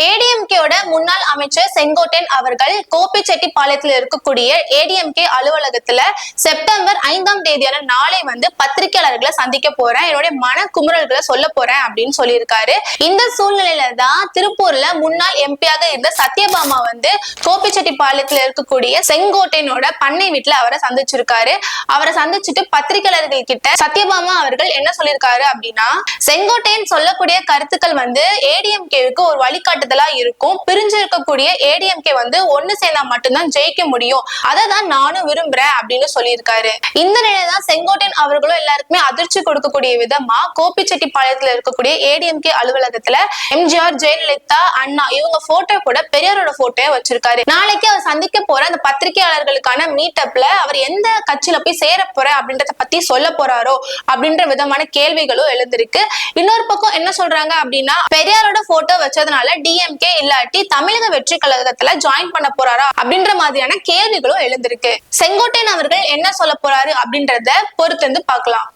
ஏடிஎம்கேயோட முன்னாள் அமைச்சர் செங்கோட்டையன் அவர்கள் கோபிச்செட்டிப்பாளையத்தில் இருக்கக்கூடிய ஏடிஎம்கே அலுவலகத்துல செப்டம்பர் 5ஆம் தேதியான நாளை பத்திரிகையாளர்களை சந்திக்க போறேன், என்னுடைய மன குமுறல்களை சொல்ல போறேன் அப்படின்னு சொல்லியிருக்காரு. இந்த சூழ்நிலையில தான் திருப்பூர்ல முன்னாள் எம்பியாக இருந்த சத்யபாமா கோபிச்செட்டிப்பாளையத்துல இருக்கக்கூடிய செங்கோட்டையனோட பண்ணை வீட்டுல அவரை சந்திச்சிருக்காரு. அவரை சந்திச்சுட்டு பத்திரிகையாளர்கள் கிட்ட சத்யபாமா அவர்கள் என்ன சொல்லியிருக்காரு அப்படின்னா, செங்கோட்டையன் சொல்லக்கூடிய கருத்துக்கள் ஏடிஎம்கேவுக்கு ஒரு வழிகாட்டுதலா இருக்கும். பிரிஞ்சு இருக்கக்கூடிய ஏடிஎம்கே ஒண்ணு சேர்ந்தா மட்டும்தான் ஜெயிக்க முடியும், அதை தான் நானும் விரும்புறேன் அப்படின்னு சொல்லியிருக்காரு. இந்த நிலையில தான் செங்கோட்டையன் அவர்களும் எல்லாருக்குமே அதிர்ச்சி கொடுக்கக்கூடிய விதமா கோபிச்செட்டிப்பாளையத்துல இருக்கக்கூடிய ஏடிஎம்கே அலுவலகத்துல எம்ஜிஆர், ஜெயலலிதா, அண்ணா இவங்க போட்டோ கூட பெரியாரோட போட்டோவை வச்சிருக்காரு. நாளைக்கு அவர் சந்திக்க போற அந்த பத்திரிகையாளர்களுக்கான மீட்டப்ல அவர் எந்த கட்சியில போய் சேர போற அப்படின்றத பத்தி சொல்ல போறாரோ அப்படின்ற விதமான கேள்விகளும் எழுந்திருக்கு. இன்னொரு பக்கம் என்ன சொல்றாங்க அப்படின்னா, பெரியாரோட போட்டோ வச்சதுனால டிஎம்கே இல்லாட்டி தமிழக வெற்றி கழகத்துல ஜாயின் பண்ண போறாரா அப்படின்ற மாதிரியான கேள்விகளும் எழுந்திருக்கு. செங்கோட்டையன் அவர்கள் என்ன சொல்ல போறாரு அப்படின்றத பொறுத்து பார்க்கலாம்.